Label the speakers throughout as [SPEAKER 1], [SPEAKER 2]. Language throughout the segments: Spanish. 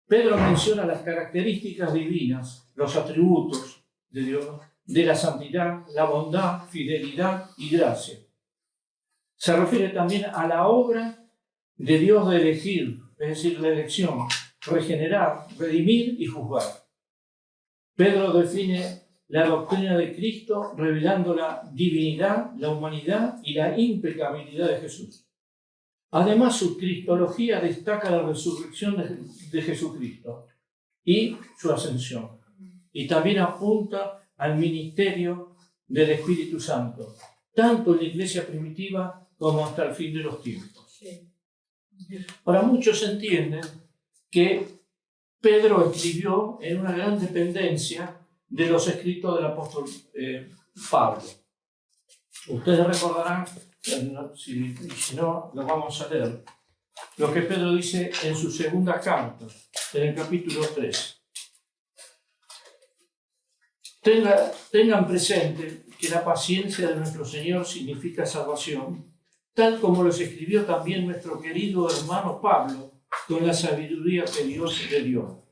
[SPEAKER 1] Pedro menciona las características divinas, los atributos de Dios, de la santidad, la bondad, fidelidad y gracia. Se refiere también a la obra de Dios de elegir, es decir, la elección, regenerar, redimir y juzgar. Pedro define la doctrina de Cristo revelando la divinidad, la humanidad y la impecabilidad de Jesús. Además, su cristología destaca la resurrección de Jesucristo y su ascensión. Y también apunta al ministerio del Espíritu Santo, tanto en la iglesia primitiva como hasta el fin de los tiempos. Ahora, muchos entienden que Pedro escribió en una gran dependencia de los escritos del apóstol Pablo. Ustedes recordarán, si no, lo vamos a leer, lo que Pedro dice en su segunda carta, en el capítulo 3. Tengan presente que la paciencia de nuestro Señor significa salvación, tal como los escribió también nuestro querido hermano Pablo, con la sabiduría que Dios le dio.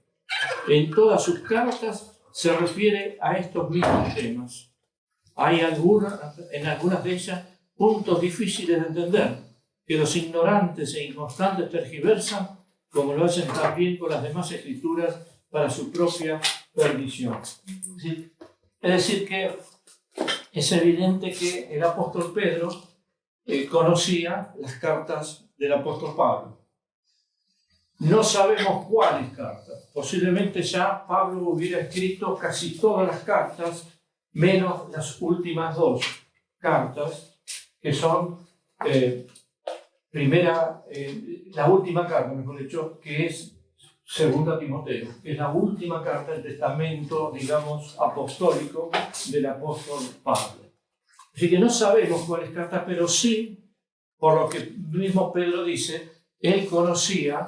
[SPEAKER 1] En todas sus cartas se refiere a estos mismos temas. Hay en algunas de ellas puntos difíciles de entender, que los ignorantes e inconstantes tergiversan, como lo hacen también con las demás escrituras para su propia perdición. Es decir, que es evidente que el apóstol Pedro conocía las cartas del apóstol Pablo. No sabemos cuáles cartas. Posiblemente ya Pablo hubiera escrito casi todas las cartas, menos las últimas dos cartas, que son la última carta, mejor dicho, que es Segunda Timoteo, que es la última carta del testamento, digamos, apostólico del apóstol Pablo. Así que no sabemos cuáles cartas, pero sí, por lo que mismo Pedro dice, él conocía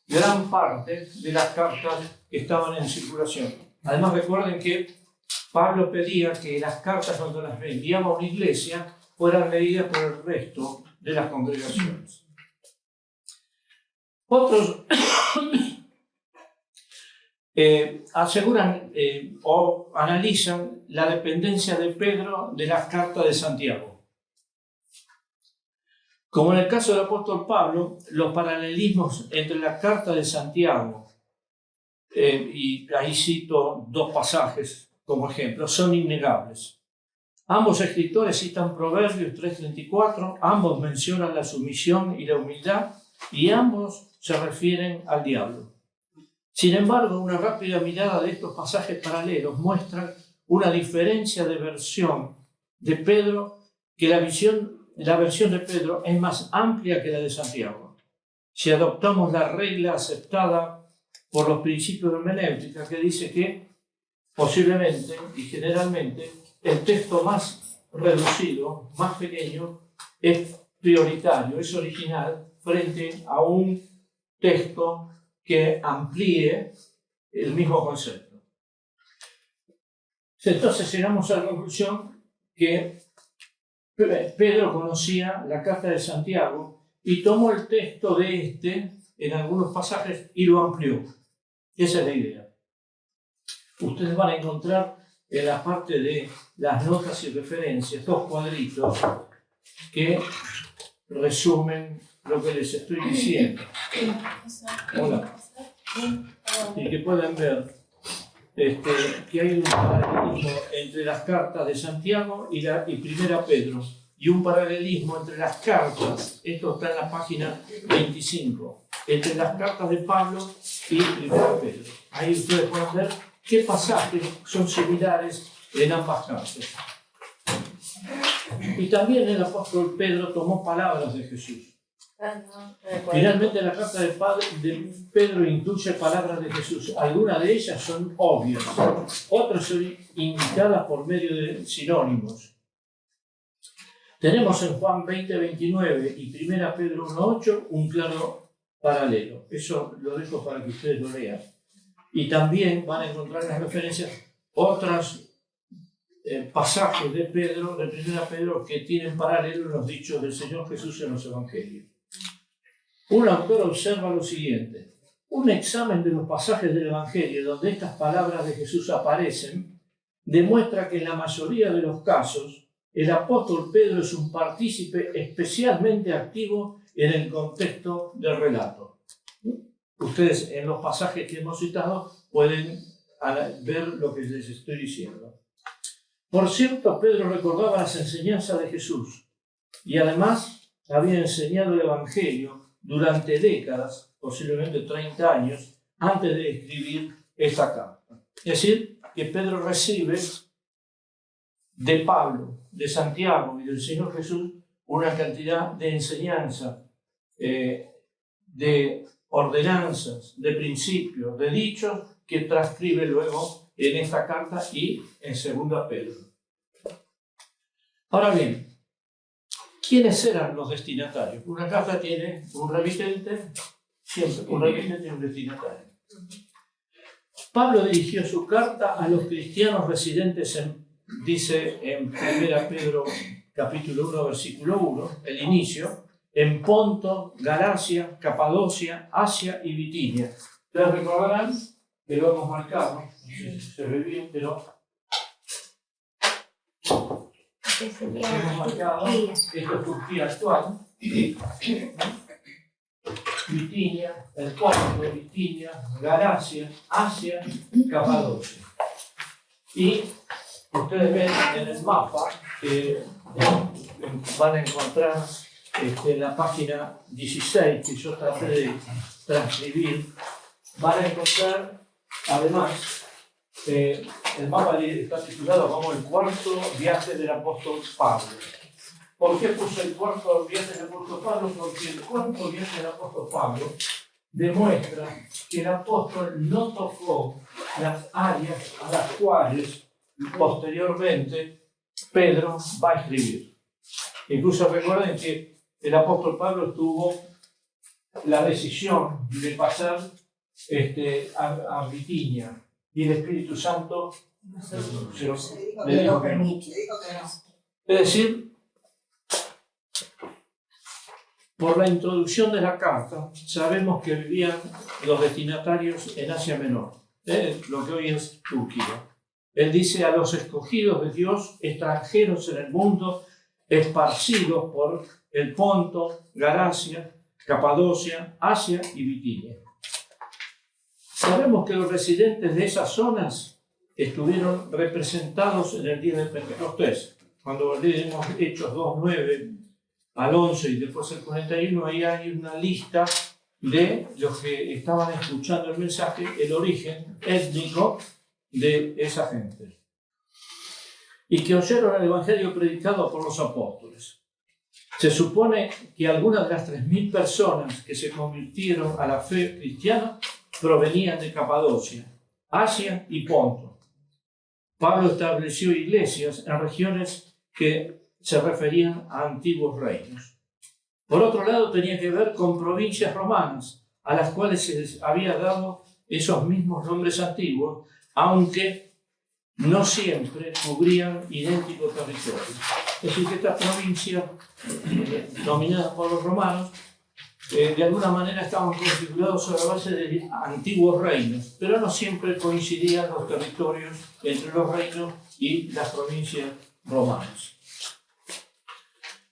[SPEAKER 1] gran parte de las cartas que estaban en circulación. Además, recuerden que Pablo pedía que las cartas, cuando las enviaba a una iglesia, fueran leídas por el resto de las congregaciones. Otros aseguran o analizan la dependencia de Pedro de las cartas de Santiago. Como en el caso del apóstol Pablo, los paralelismos entre la carta de Santiago, y ahí cito dos pasajes como ejemplo, son innegables. Ambos escritores citan Proverbios 3:34, ambos mencionan la sumisión y la humildad, y ambos se refieren al diablo. Sin embargo, una rápida mirada de estos pasajes paralelos muestra una diferencia de versión de Pedro, que la versión de Pedro es más amplia que la de Santiago. Si adoptamos la regla aceptada por los principios de hermenéutica, que dice que posiblemente y generalmente el texto más reducido, más pequeño, es prioritario, es original, frente a un texto que amplíe el mismo concepto. Entonces llegamos a la conclusión que Pedro conocía la carta de Santiago y tomó el texto de en algunos pasajes y lo amplió. Esa es la idea. Ustedes van a encontrar en la parte de las notas y referencias dos cuadritos que resumen lo que les estoy diciendo. Hola. Y que pueden ver que hay un paralelismo entre las cartas de Santiago y Primera Pedro, y un paralelismo entre las cartas, esto está en la página 25, entre las cartas de Pablo y Primera Pedro. Ahí ustedes pueden ver qué pasajes son similares en ambas cartas. Y también el apóstol Pedro tomó palabras de Jesús. Finalmente, la carta de Pedro incluye palabras de Jesús. Algunas de ellas son obvias, otras son indicadas por medio de sinónimos. Tenemos en Juan 20:29 y 1 Pedro 1:8 un claro paralelo. Eso lo dejo para que ustedes lo lean. Y también van a encontrar en las referencias otros pasajes de 1 Pedro, que tienen paralelo en los dichos del Señor Jesús en los Evangelios. Un autor observa lo siguiente: Un examen de los pasajes del Evangelio donde estas palabras de Jesús aparecen demuestra que en la mayoría de los casos el apóstol Pedro es un partícipe especialmente activo en el contexto del relato. Ustedes en los pasajes que hemos citado pueden ver lo que les estoy diciendo. Por cierto, Pedro recordaba las enseñanzas de Jesús y además había enseñado el Evangelio durante décadas, posiblemente 30 años, antes de escribir esta carta. Es decir, que Pedro recibe de Pablo, de Santiago y del Señor Jesús una cantidad de enseñanza, de ordenanzas, de principios, de dichos que transcribe luego en esta carta y en 2 Pedro. Ahora bien, ¿quiénes eran los destinatarios? Una carta tiene un remitente, siempre un remitente y un destinatario. Pablo dirigió su carta a los cristianos residentes dice en 1 Pedro capítulo 1, versículo 1, el inicio, en Ponto, Galacia, Capadocia, Asia y Bitinia. Ustedes recordarán que lo hemos marcado, no sé si se ve bien, pero hemos marcado, esto es Turquía actual, Bitinia, el Ponto, Bitinia, Galacia, Asia, Capadocia. Y ustedes ven en el mapa que van a encontrar en la página 16, que yo traté de transcribir, van a encontrar además el mapa está titulado como el cuarto viaje del apóstol Pablo. ¿Por qué puse el cuarto viaje del apóstol Pablo? Porque el cuarto viaje del apóstol Pablo demuestra que el apóstol no tocó las áreas a las cuales posteriormente Pedro va a escribir. Incluso recuerden que el apóstol Pablo tuvo la decisión de pasar a Bitinia y el Espíritu Santo le dijo que no. Es decir, por la introducción de la carta, sabemos que vivían los destinatarios en Asia Menor, lo que hoy es Turquía. Él dice a los escogidos de Dios, extranjeros en el mundo, esparcidos por el Ponto, Galacia, Capadocia, Asia y Bitinia. Sabemos que los residentes de esas zonas estuvieron representados en el día de Pentecostés. Cuando leemos Hechos 2, 9 al 11 y después el 41, ahí hay una lista de los que estaban escuchando el mensaje, el origen étnico de esa gente, y que oyeron el Evangelio predicado por los apóstoles. Se supone que algunas de las 3.000 personas que se convirtieron a la fe cristiana provenían de Capadocia, Asia y Ponto. Pablo estableció iglesias en regiones que se referían a antiguos reinos. Por otro lado, tenía que ver con provincias romanas, a las cuales se les había dado esos mismos nombres antiguos, aunque no siempre cubrían idéntico territorio. Es decir, que estas provincias, dominadas por los romanos, de alguna manera estaban configurados sobre la base de antiguos reinos, pero no siempre coincidían los territorios entre los reinos y las provincias romanas.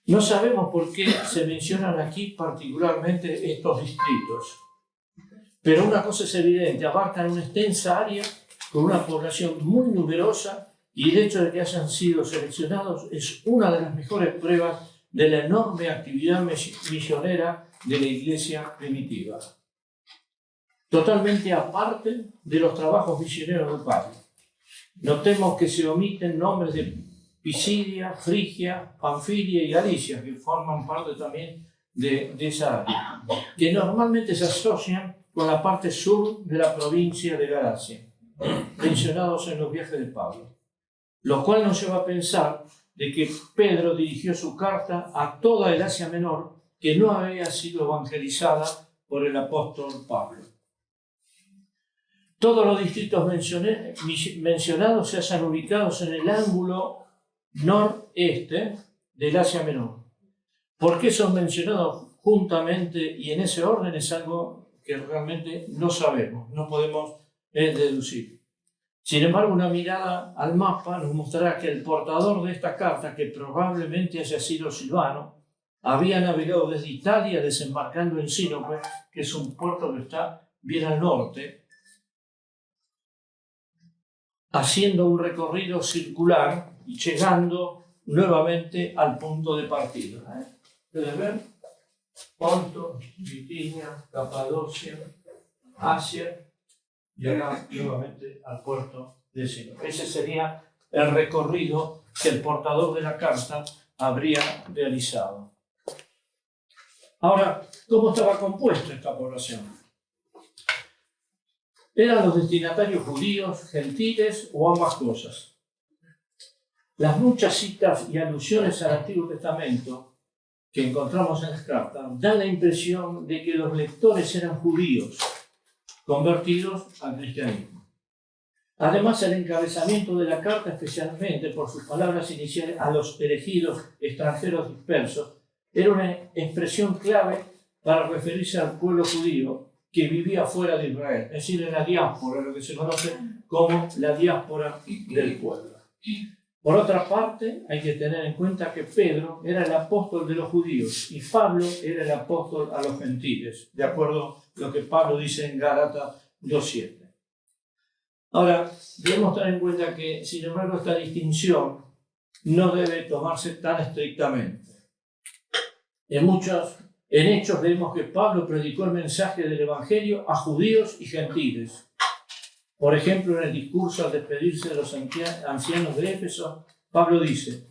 [SPEAKER 1] No sabemos por qué se mencionan aquí particularmente estos distritos, pero una cosa es evidente, abarcan una extensa área con una población muy numerosa, y el hecho de que hayan sido seleccionados es una de las mejores pruebas de la enorme actividad misionera de la iglesia primitiva. Totalmente aparte de los trabajos misioneros de Pablo. Notemos que se omiten nombres de Pisidia, Frigia, Panfilia y Galicia, que forman parte también de esa área, que normalmente se asocian con la parte sur de la provincia de Galacia, mencionados en los viajes de Pablo, lo cual nos lleva a pensar de que Pedro dirigió su carta a toda el Asia Menor que no había sido evangelizada por el apóstol Pablo. Todos los distritos mencionados se hallan ubicados en el ángulo noreste del Asia Menor. ¿Por qué son mencionados juntamente y en ese orden? Es algo que realmente no sabemos, no podemos deducir. Sin embargo, una mirada al mapa nos mostrará que el portador de esta carta, que probablemente haya sido Silvano, había navegado desde Italia desembarcando en Sinope, que es un puerto que está bien al norte, haciendo un recorrido circular y llegando nuevamente al punto de partida. ¿Pueden ver? Ponto, Bitinia, Capadocia, Asia y acá nuevamente al puerto de Sinope. Ese sería el recorrido que el portador de la carta habría realizado. Ahora, ¿cómo estaba compuesta esta población? ¿Eran los destinatarios judíos, gentiles o ambas cosas? Las muchas citas y alusiones al Antiguo Testamento que encontramos en las cartas dan la impresión de que los lectores eran judíos convertidos al cristianismo. Además, el encabezamiento de la carta, especialmente por sus palabras iniciales a los elegidos extranjeros dispersos, era una expresión clave para referirse al pueblo judío que vivía fuera de Israel, es decir, en la diáspora, lo que se conoce como la diáspora del pueblo. Por otra parte, hay que tener en cuenta que Pedro era el apóstol de los judíos y Pablo era el apóstol a los gentiles, de acuerdo a lo que Pablo dice en Gálatas 2:7. Ahora, debemos tener en cuenta que, sin embargo, esta distinción no debe tomarse tan estrictamente. En Hechos vemos que Pablo predicó el mensaje del Evangelio a judíos y gentiles. Por ejemplo, en el discurso al despedirse de los ancianos de Éfeso, Pablo dice,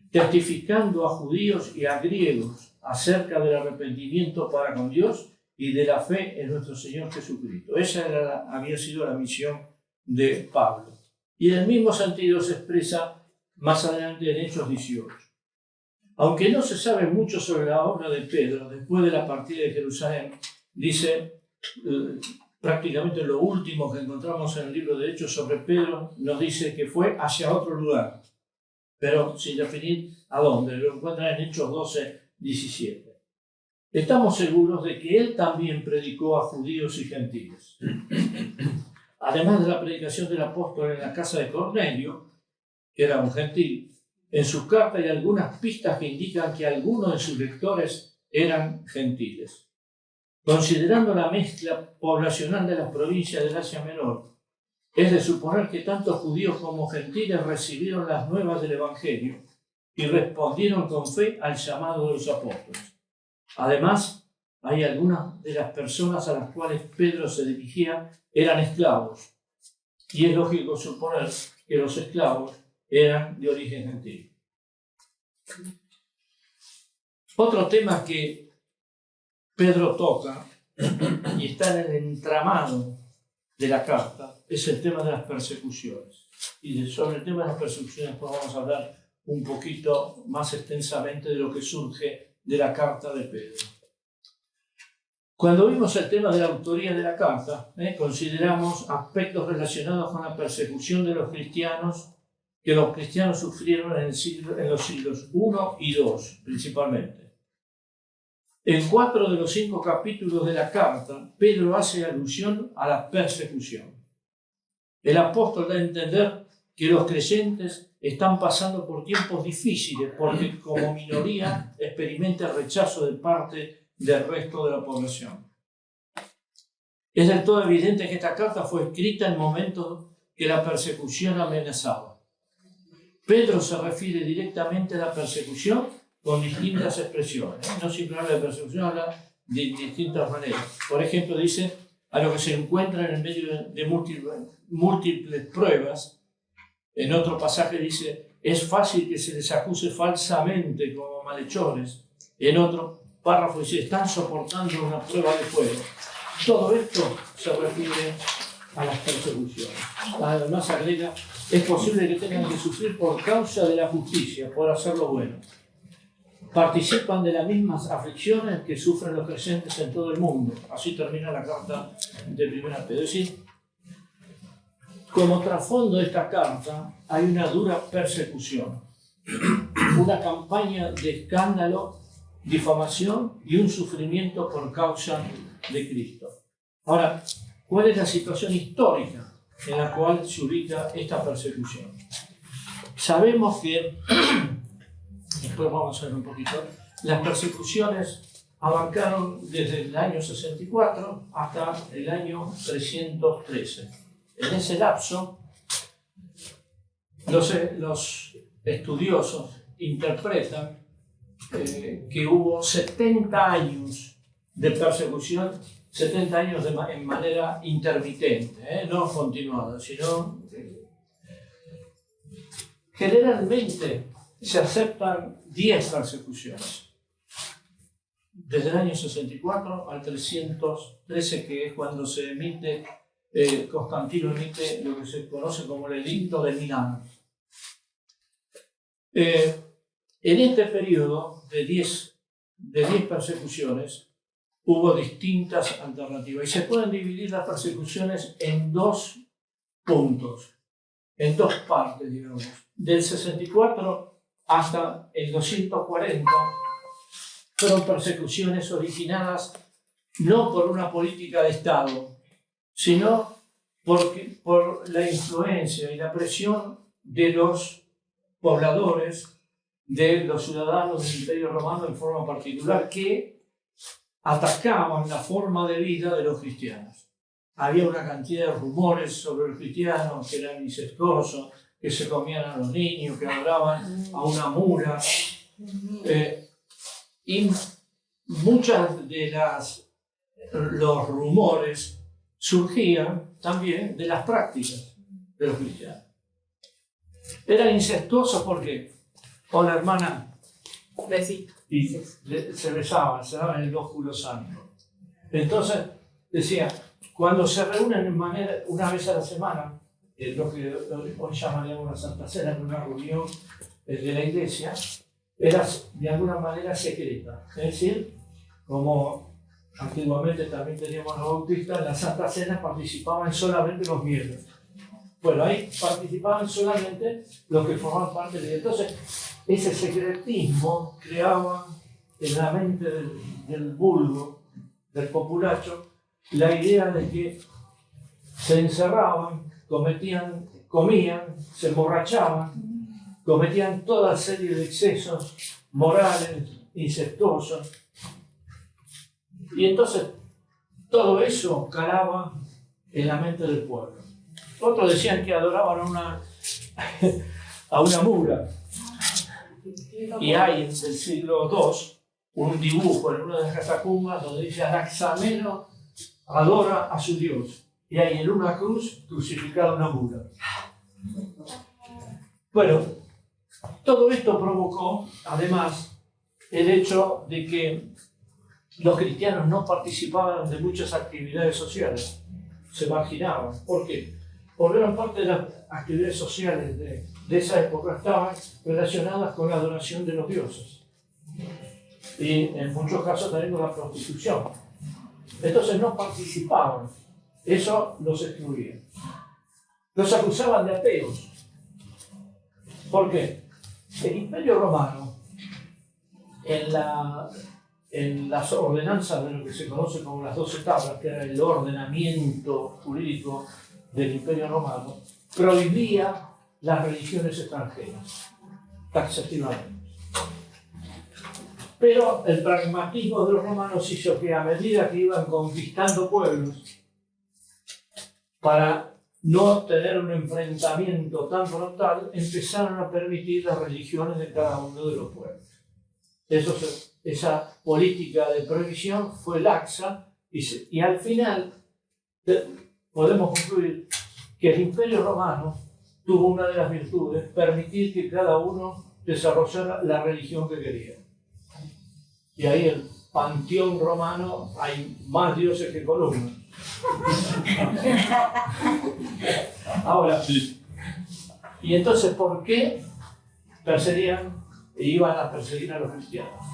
[SPEAKER 1] testificando a judíos y a griegos acerca del arrepentimiento para con Dios y de la fe en nuestro Señor Jesucristo. Esa había sido la misión de Pablo. Y en el mismo sentido se expresa más adelante en Hechos 18. Aunque no se sabe mucho sobre la obra de Pedro, después de la partida de Jerusalén, dice prácticamente lo último que encontramos en el libro de Hechos sobre Pedro, nos dice que fue hacia otro lugar, pero sin definir a dónde. Lo encuentran en Hechos 12:17. Estamos seguros de que él también predicó a judíos y gentiles. Además de la predicación del apóstol en la casa de Cornelio, que era un gentil, en su carta hay algunas pistas que indican que algunos de sus lectores eran gentiles. Considerando la mezcla poblacional de las provincias del Asia Menor, es de suponer que tanto judíos como gentiles recibieron las nuevas del Evangelio y respondieron con fe al llamado de los apóstoles. Además, hay algunas de las personas a las cuales Pedro se dirigía eran esclavos, y es lógico suponer que los esclavos eran de origen gentil. Otro tema que Pedro toca y está en el entramado de la carta es el tema de las persecuciones. Y sobre el tema de las persecuciones pues vamos a hablar un poquito más extensamente de lo que surge de la carta de Pedro. Cuando vimos el tema de la autoría de la carta, consideramos aspectos relacionados con la persecución de los cristianos que los cristianos sufrieron en los siglos I y II, principalmente. En 4 de los 5 capítulos de la carta, Pedro hace alusión a la persecución. El apóstol da a entender que los creyentes están pasando por tiempos difíciles porque como minoría experimenta rechazo de parte del resto de la población. Es del todo evidente que esta carta fue escrita en momentos que la persecución amenazaba. Pedro se refiere directamente a la persecución con distintas expresiones. No siempre habla de persecución, habla de distintas maneras. Por ejemplo, dice a lo que se encuentra en medio de múltiples pruebas. En otro pasaje dice, es fácil que se les acuse falsamente como malhechores. En otro párrafo dice, están soportando una prueba de fuego. Todo esto se refiere a las persecuciones. Además agrega, es posible que tengan que sufrir por causa de la justicia, por hacer lo bueno. Participan de las mismas aflicciones que sufren los creyentes en todo el mundo. Así termina la carta de 1 Pedro. Es decir, como trasfondo de esta carta hay una dura persecución, una campaña de escándalo, difamación y un sufrimiento por causa de Cristo. Ahora, ¿cuál es la situación histórica en la cual se ubica esta persecución? Sabemos que, después vamos a ver un poquito, las persecuciones abarcaron desde el año 64 hasta el año 313. En ese lapso, los estudiosos interpretan que hubo 70 años de persecución, 70 años en manera intermitente, no continuada, sino generalmente se aceptan 10 persecuciones. Desde el año 64 al 313, que es cuando se emite, Constantino emite lo que se conoce como el Edicto de Milán. En este periodo de 10 persecuciones hubo distintas alternativas y se pueden dividir las persecuciones en dos puntos, en dos partes, digamos. Del 64 hasta el 240 fueron persecuciones originadas no por una política de Estado, sino por la influencia y la presión de los pobladores, de los ciudadanos del Imperio Romano en forma particular, que atacaban la forma de vida de los cristianos. Había una cantidad de rumores sobre los cristianos, que eran incestuosos, que se comían a los niños, que adoraban a una mula. Y muchas de los rumores surgían también de las prácticas de los cristianos. Eran incestuosos porque, hola hermana,
[SPEAKER 2] besito,
[SPEAKER 1] y se besaban, se daban el ósculo santo. Entonces, decía, cuando se reúnen una vez a la semana, lo que hoy llamaríamos la Santa Cena, en una reunión de la iglesia, era de alguna manera secreta. Es decir, como antiguamente también teníamos los bautistas, en la Santa Cena participaban solamente los miembros. Bueno, ahí participaban solamente los que formaban parte de... Entonces, ese secretismo creaba en la mente del vulgo, del populacho, la idea de que se encerraban, comían, se emborrachaban, cometían toda serie de excesos morales, incestuosos. Y entonces todo eso calaba en la mente del pueblo. Otros decían que adoraban a una mula. Y hay del siglo II un dibujo en una de las catacumbas donde dice Anaxameno adora a su Dios. Y hay en una cruz crucificada una mula. Bueno, todo esto provocó, además, el hecho de que los cristianos no participaban de muchas actividades sociales, se marginaban. ¿Por qué? Porque gran parte de las actividades sociales de esa época estaban relacionadas con la adoración de los dioses. Y en muchos casos también con la prostitución. Entonces no participaban. Eso los excluía. Los acusaban de ateos. ¿Por qué? El Imperio Romano, en las ordenanzas de lo que se conoce como las 12 tablas, que era el ordenamiento jurídico del Imperio Romano, prohibía las religiones extranjeras, taxativamente. Pero el pragmatismo de los romanos hizo que a medida que iban conquistando pueblos, para no tener un enfrentamiento tan frontal, empezaron a permitir las religiones de cada uno de los pueblos. Esa política de prohibición fue laxa y al final podemos concluir que el Imperio Romano tuvo una de las virtudes, permitir que cada uno desarrollara la religión que quería. Y ahí el panteón romano hay más dioses que columnas. Ahora, y entonces, ¿por qué perseguían e iban a perseguir a los cristianos?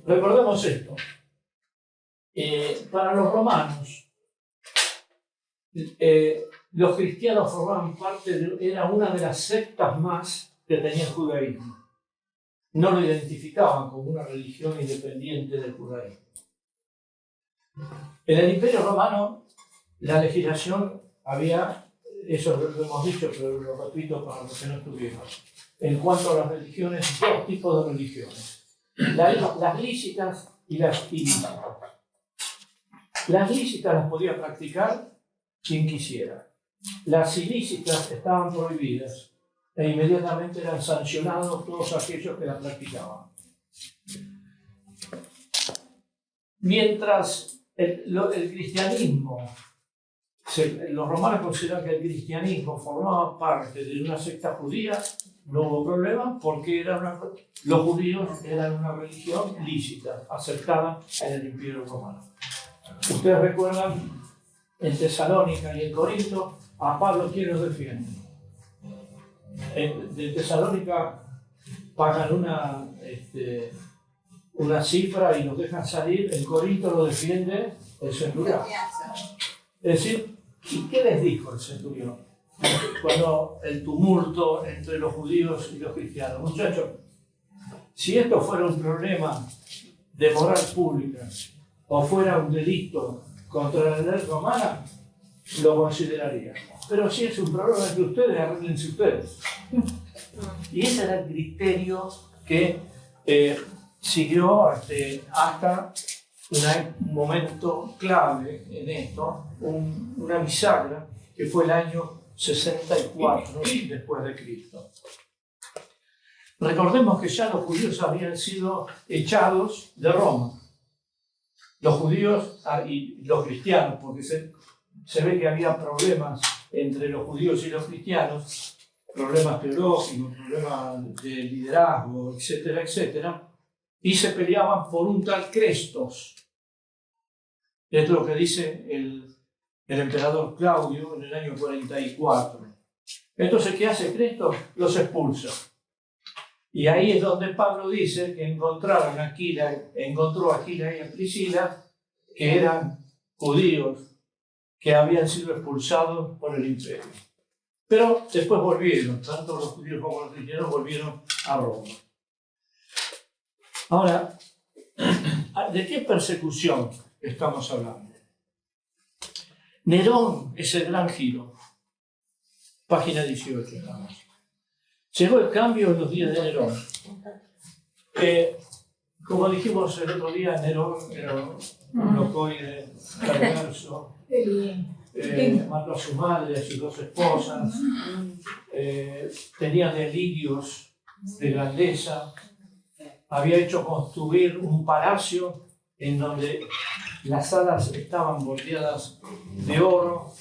[SPEAKER 1] Recordemos esto. Para los romanos, los cristianos formaban parte era una de las sectas más que tenía el judaísmo. No lo identificaban como una religión independiente del judaísmo. En el Imperio Romano, la legislación había, eso lo hemos dicho, pero lo repito para los que no estuvieron, en cuanto a las religiones, dos tipos de religiones, las lícitas y las ilícitas. Las lícitas las podía practicar quien quisiera. Las ilícitas estaban prohibidas e inmediatamente eran sancionados todos aquellos que las practicaban. Mientras el cristianismo, los romanos consideran que el cristianismo formaba parte de una secta judía, no hubo problema porque los judíos eran una religión lícita, aceptada en el Imperio Romano. Ustedes recuerdan, en Tesalónica y en Corinto, a Pablo, ¿quién los defiende? De Tesalónica pagan una cifra y los dejan salir, en Corinto lo defiende el centurión. Es decir, ¿y qué les dijo el centurión? Cuando el tumulto entre los judíos y los cristianos, muchachos, si esto fuera un problema de moral pública o fuera un delito contra la ley romana, lo consideraría. Pero si es un problema entre ustedes, arréglense ustedes. Y ese era el criterio que siguió hasta un momento clave en esto, una bisagra, que fue el año 64 después de Cristo. Recordemos que ya los judíos habían sido echados de Roma. Los judíos y los cristianos, porque se ve que había problemas entre los judíos y los cristianos, problemas teológicos, problemas de liderazgo, etcétera, etcétera, y se peleaban por un tal Crestos. Es lo que dice el emperador Claudio en el año 44. Entonces, ¿qué hace Crestos? Los expulsa. Y ahí es donde Pablo dice que encontró a Aquila y a Priscila, que eran judíos que habían sido expulsados por el imperio. Pero después volvieron, tanto los judíos como los cristianos volvieron a Roma. Ahora, ¿de qué persecución estamos hablando? Nerón es el gran giro. Página 18 estamos. Llegó el cambio en los días de Nerón. Como dijimos el otro día, Nerón era un locoide perverso. Mató a su madre, a sus dos esposas. Tenía delirios de grandeza. Había hecho construir un palacio en donde las salas estaban bordeadas de oro,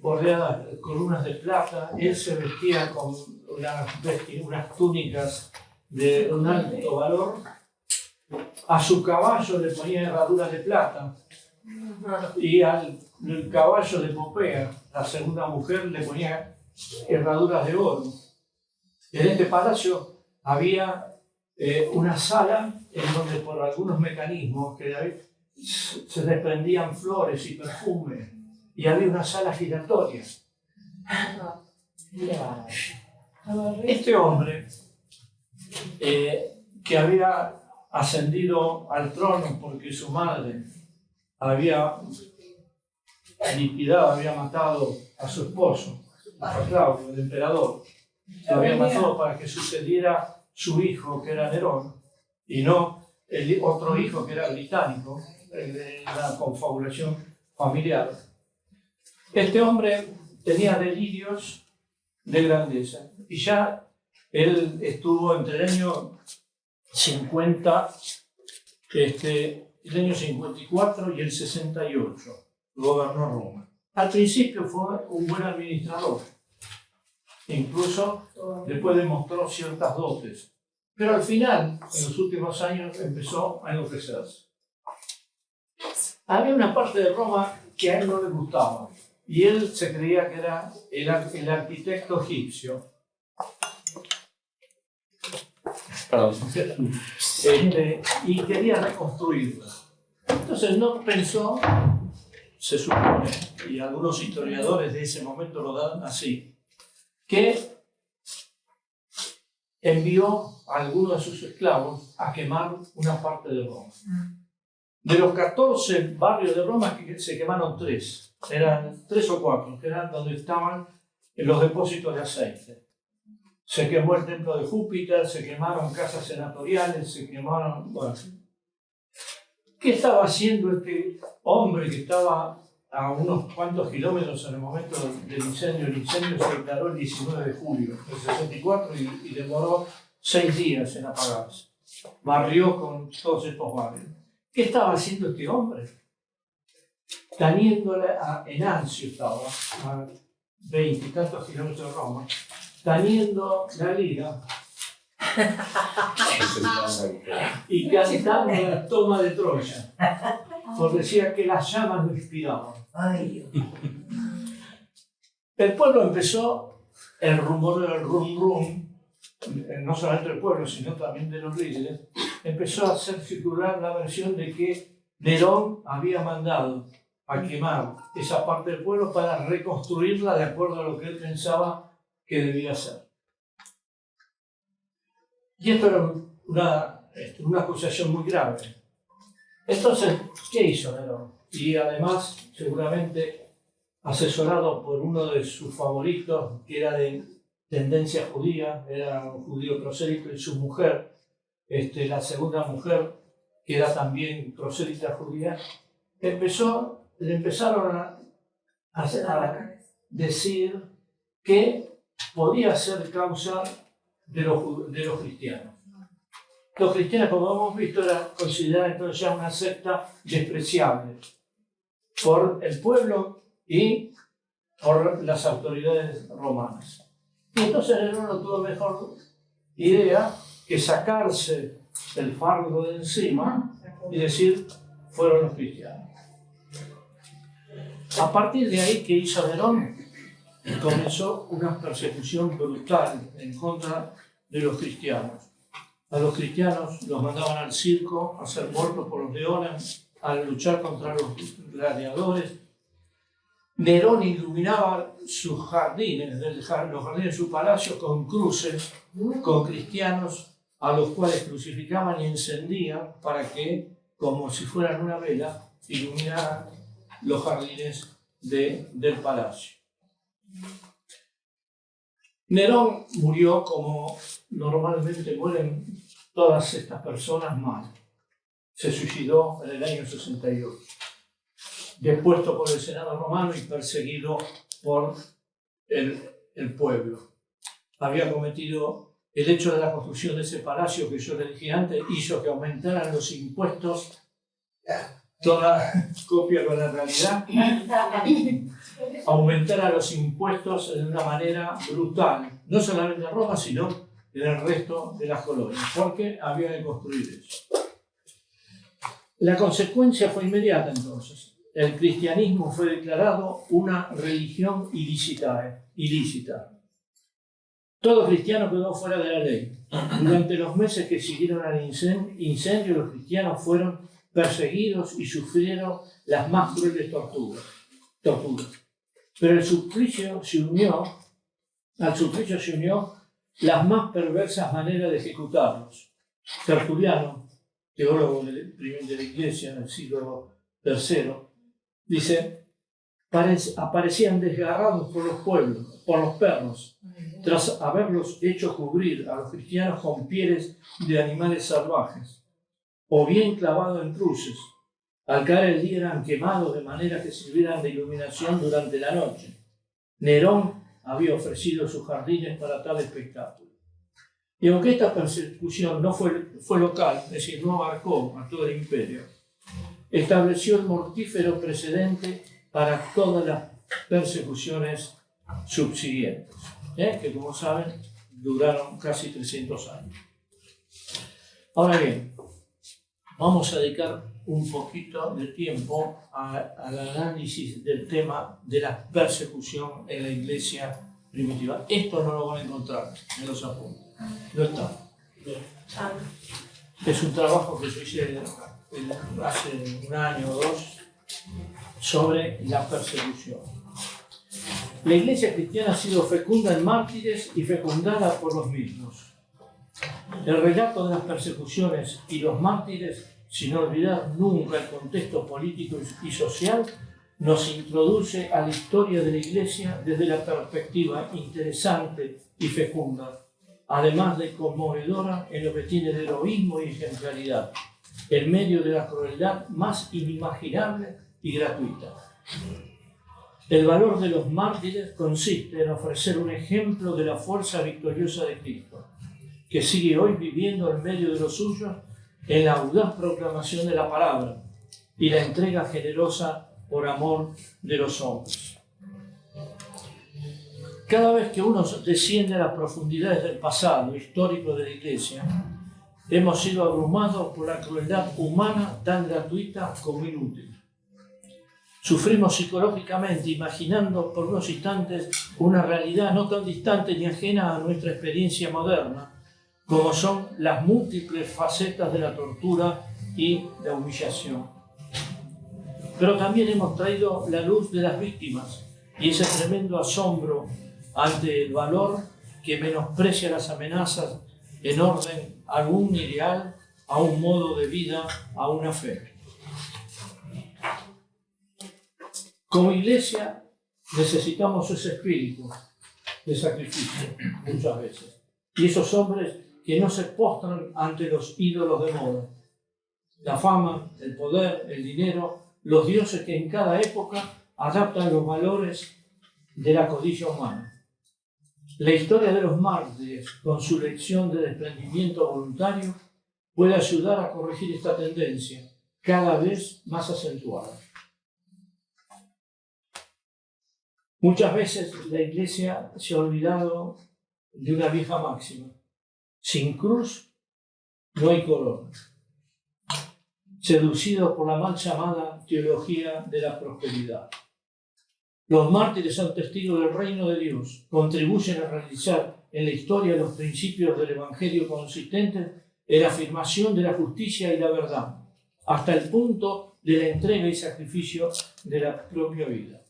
[SPEAKER 1] bordeadas de columnas de plata. Él se vestía con unas túnicas de un alto valor. A su caballo le ponía herraduras de plata y al caballo de Popea, la segunda mujer, le ponía herraduras de oro. En este palacio había una sala en donde por algunos mecanismos que se desprendían flores y perfumes, y había una sala giratoria. Este hombre que había ascendido al trono porque su madre había liquidado, había matado a su esposo, a Claudio, el emperador, lo había matado para que sucediera su hijo, que era Nerón, y no el otro hijo, que era británico, de la confabulación familiar. Este hombre tenía delirios de grandeza, y ya él estuvo entre el año 54 y el 68, gobernó Roma. Al principio fue un buen administrador, incluso después demostró ciertas dotes, pero al final, en los últimos años, empezó a enloquecerse. Había una parte de Roma que a él no le gustaba, y él se creía que era el arquitecto egipcio. Y quería reconstruirla. Entonces no pensó, se supone, y algunos historiadores de ese momento lo dan así, que envió a algunos de sus esclavos a quemar una parte de Roma. De los 14 barrios de Roma se quemaron 3. Eran 3 o 4, que eran donde estaban los depósitos de aceite. Se quemó el templo de Júpiter, se quemaron casas senatoriales, se quemaron... Bueno. ¿Qué estaba haciendo este hombre que estaba a unos cuantos kilómetros en el momento del incendio? El incendio se declaró el 19 de julio del 64 y demoró 6 días en apagarse. Barrió con todos estos barrios. ¿Qué estaba haciendo este hombre? Tañéndole en Anzio estaba, a 20 y tantos kilómetros de Roma, tañendo la lira y cantando la toma de Troya, porque decía que las llamas lo inspiraban. El pueblo empezó, el rumor del rum rum, no solamente del pueblo, sino también de los líderes, empezó a hacer circular la versión de que Nerón había mandado a quemar esa parte del pueblo para reconstruirla de acuerdo a lo que él pensaba que debía ser. Y esto era una acusación muy grave. Entonces, ¿qué hizo Nerón? Y además, seguramente, asesorado por uno de sus favoritos, que era de tendencia judía, era un judío prosélito, y su mujer, la segunda mujer, que era también prosélita judía, le empezaron a decir que podía ser causa de los cristianos. Los cristianos, como hemos visto, eran considerados entonces ya una secta despreciable por el pueblo y por las autoridades romanas. Y entonces Nerón no tuvo mejor idea que sacarse el fardo de encima y decir, fueron los cristianos. A partir de ahí, ¿qué hizo Nerón? Comenzó una persecución brutal en contra de los cristianos. A los cristianos los mandaban al circo a ser muertos por los leones, a luchar contra los gladiadores. Nerón iluminaba sus jardines, los jardines de su palacio, con cruces, con cristianos a los cuales crucificaban y encendían para que, como si fueran una vela, iluminaran los jardines del palacio. Nerón murió como normalmente mueren todas estas personas mal. Se suicidó en el año 68. Depuesto por el Senado romano y perseguido por el pueblo. Había cometido el hecho de la construcción de ese palacio que yo le dije antes, hizo que aumentaran los impuestos, toda copia con la realidad, aumentara los impuestos de una manera brutal, no solamente en Roma, sino en el resto de las colonias, porque había que construir eso. La consecuencia fue inmediata entonces. El cristianismo fue declarado una religión ilícita. Todo cristiano quedó fuera de la ley. Durante los meses que siguieron al incendio, los cristianos fueron perseguidos y sufrieron las más crueles torturas. Pero al suplicio se unió las más perversas maneras de ejecutarlos. Tertuliano, teólogo de la Iglesia del siglo III, dice: aparecían desgarrados por los perros, tras haberlos hecho cubrir a los cristianos con pieles de animales salvajes, o bien clavados en cruces. Al caer el día eran quemados de manera que sirvieran de iluminación durante la noche. Nerón había ofrecido sus jardines para tal espectáculo. Y aunque esta persecución no fue local, es decir, no abarcó a todo el imperio, estableció el mortífero precedente para todas las persecuciones subsiguientes, que, como saben, duraron casi 300 años. Ahora bien, vamos a dedicar un poquito de tiempo al análisis del tema de la persecución en la iglesia primitiva. Esto no lo van a encontrar en los apuntes, no está. Es un trabajo que yo hice hace un año o dos sobre la persecución. La iglesia cristiana ha sido fecunda en mártires y fecundada por los mismos. El relato de las persecuciones y los mártires sin olvidar nunca el contexto político y social, nos introduce a la historia de la Iglesia desde la perspectiva interesante y fecunda, además de conmovedora en lo que tiene de heroísmo y ejemplaridad, en medio de la crueldad más inimaginable y gratuita. El valor de los mártires consiste en ofrecer un ejemplo de la fuerza victoriosa de Cristo, que sigue hoy viviendo en medio de los suyos en la audaz proclamación de la palabra y la entrega generosa por amor de los hombres. Cada vez que uno desciende a las profundidades del pasado histórico de la Iglesia, hemos sido abrumados por la crueldad humana tan gratuita como inútil. Sufrimos psicológicamente imaginando por unos instantes una realidad no tan distante ni ajena a nuestra experiencia moderna, como son las múltiples facetas de la tortura y la humillación. Pero también hemos traído la luz de las víctimas y ese tremendo asombro ante el valor que menosprecia las amenazas en orden a algún ideal, a un modo de vida, a una fe. Como Iglesia necesitamos ese espíritu de sacrificio muchas veces. Y esos hombres que no se postran ante los ídolos de moda. La fama, el poder, el dinero, los dioses que en cada época adaptan los valores de la codicia humana. La historia de los mártires, con su lección de desprendimiento voluntario, puede ayudar a corregir esta tendencia, cada vez más acentuada. Muchas veces la Iglesia se ha olvidado de una vieja máxima: sin cruz no hay corona. Seducidos por la mal llamada teología de la prosperidad. Los mártires son testigos del reino de Dios, contribuyen a realizar en la historia los principios del Evangelio consistentes en la afirmación de la justicia y la verdad, hasta el punto de la entrega y sacrificio de la propia vida.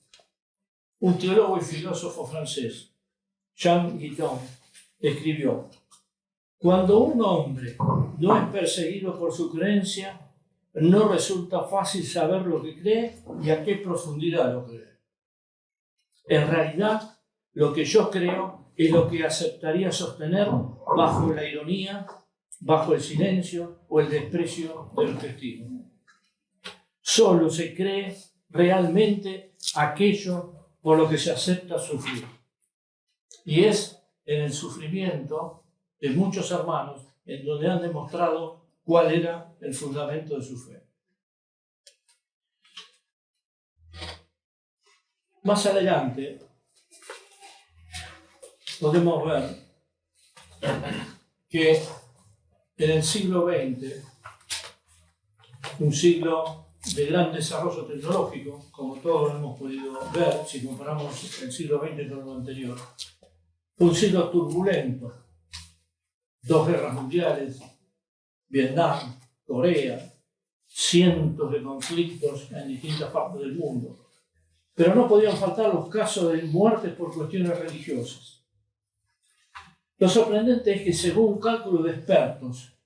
[SPEAKER 1] Un teólogo y filósofo francés, Jean Guiton, escribió: cuando un hombre no es perseguido por su creencia, no resulta fácil saber lo que cree y a qué profundidad lo cree. En realidad, lo que yo creo es lo que aceptaría sostener bajo la ironía, bajo el silencio o el desprecio del testigo. Solo se cree realmente aquello por lo que se acepta sufrir. Y es en el sufrimiento de muchos hermanos en donde han demostrado cuál era el fundamento de su fe. Más adelante podemos ver que en el siglo XX, un siglo de gran desarrollo tecnológico, como todos lo hemos podido ver si comparamos el siglo XX con lo anterior, fue un siglo turbulento. 2 guerras mundiales, Vietnam, Corea, cientos de conflictos en distintas partes del mundo. Pero no podían faltar los casos de muertes por cuestiones religiosas. Lo sorprendente es que, según cálculos de expertos,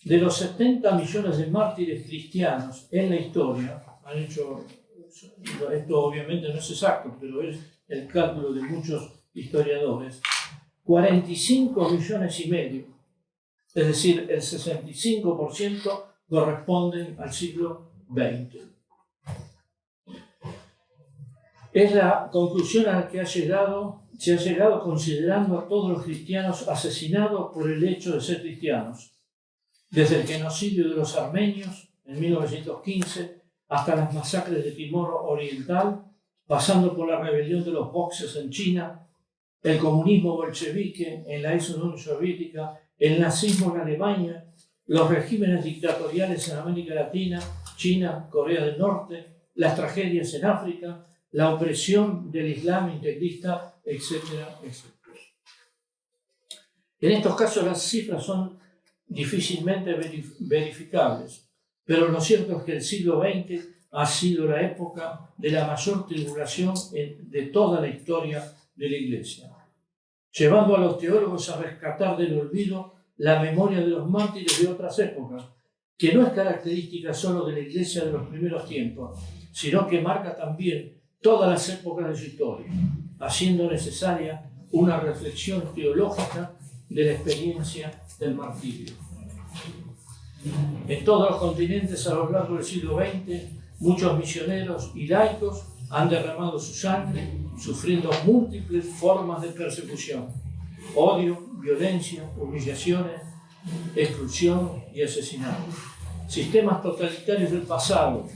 [SPEAKER 1] de los 70 millones de mártires cristianos en la historia, han hecho, esto obviamente no es exacto, pero es el cálculo de muchos historiadores, 45 millones y medio, es decir, el 65% corresponden al siglo XX. Es la conclusión a la que se ha llegado considerando a todos los cristianos asesinados por el hecho de ser cristianos, desde el genocidio de los armenios en 1915 hasta las masacres de Timor Oriental, pasando por la rebelión de los boxers en China, el comunismo bolchevique en la ex Unión Soviética, el nazismo en Alemania, los regímenes dictatoriales en América Latina, China, Corea del Norte, las tragedias en África, la opresión del Islam integrista, etcétera, etcétera. En estos casos las cifras son difícilmente verificables, pero lo cierto es que el siglo XX ha sido la época de la mayor tribulación de toda la historia de la Iglesia, llevando a los teólogos a rescatar del olvido la memoria de los mártires de otras épocas, que no es característica solo de la Iglesia de los primeros tiempos, sino que marca también todas las épocas de su historia, haciendo necesaria una reflexión teológica de la experiencia del martirio. En todos los continentes a lo largo del siglo XX, muchos misioneros y laicos han derramado su sangre, sufriendo múltiples formas de persecución, odio, violencia, humillaciones, exclusión y asesinato. Sistemas totalitarios del pasado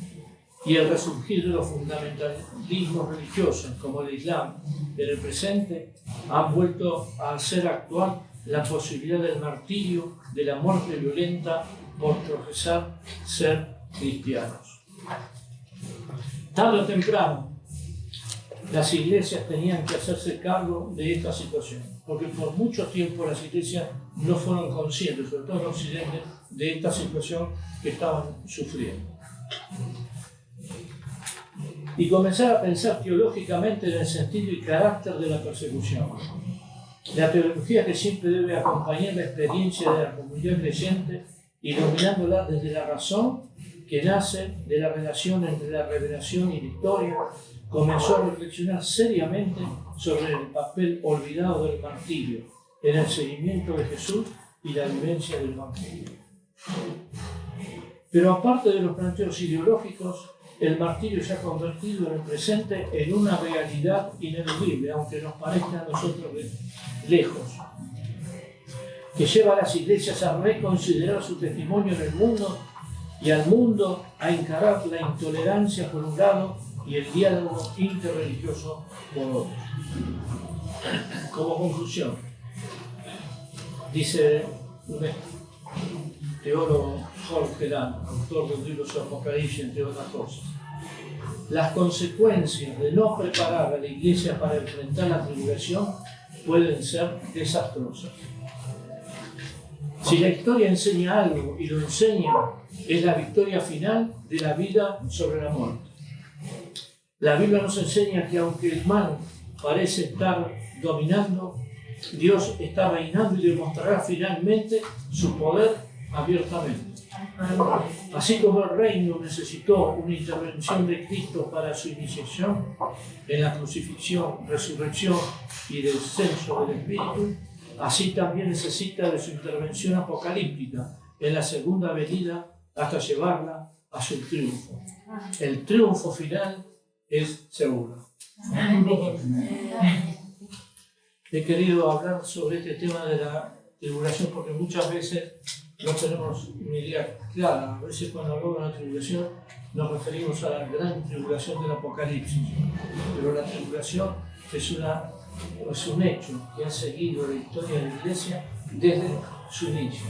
[SPEAKER 1] y el resurgir de los fundamentalismos religiosos como el Islam en el presente han vuelto a hacer actual la posibilidad del martirio, de la muerte violenta por profesar ser cristianos. Tarde o temprano, las iglesias tenían que hacerse cargo de esta situación, porque por mucho tiempo las iglesias no fueron conscientes, sobre todo en Occidente, de esta situación que estaban sufriendo. Y comenzar a pensar teológicamente en el sentido y carácter de la persecución. La teología que siempre debe acompañar la experiencia de la comunidad creyente, iluminándola desde la razón que nace de la relación entre la revelación y la historia, comenzó a reflexionar seriamente sobre el papel olvidado del martirio en el seguimiento de Jesús y la vivencia del Evangelio. Pero aparte de los planteos ideológicos, el martirio se ha convertido en el presente en una realidad ineludible, aunque nos parezca a nosotros lejos, que lleva a las iglesias a reconsiderar su testimonio en el mundo y al mundo a encarar la intolerancia por un lado y el diálogo interreligioso por otro. Como conclusión, dice un teólogo Jorge Lano, autor del libro sobre Apocalipsis, entre otras cosas, las consecuencias de no preparar a la iglesia para enfrentar la tribulación pueden ser desastrosas. Si la historia enseña algo, y lo enseña, es la victoria final de la vida sobre la muerte. La Biblia nos enseña que aunque el mal parece estar dominando, Dios está reinando y demostrará finalmente su poder abiertamente. Así como el reino necesitó una intervención de Cristo para su iniciación en la crucifixión, resurrección y descenso del Espíritu, así también necesita de su intervención apocalíptica en la segunda venida hasta llevarla a su triunfo. El triunfo final es seguro. He querido hablar sobre este tema de la tribulación porque muchas veces no tenemos una idea clara. A veces cuando hablamos de la tribulación nos referimos a la gran tribulación del Apocalipsis, pero la tribulación es un hecho que ha seguido la historia de la Iglesia desde su inicio.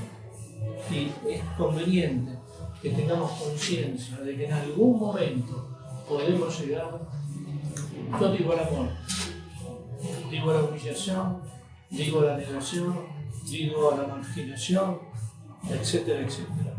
[SPEAKER 1] Y es conveniente que tengamos conciencia de que en algún momento podemos llegar, no digo a la muerte, digo a la humillación, digo a la negación, digo a la marginación, etcétera, etcétera.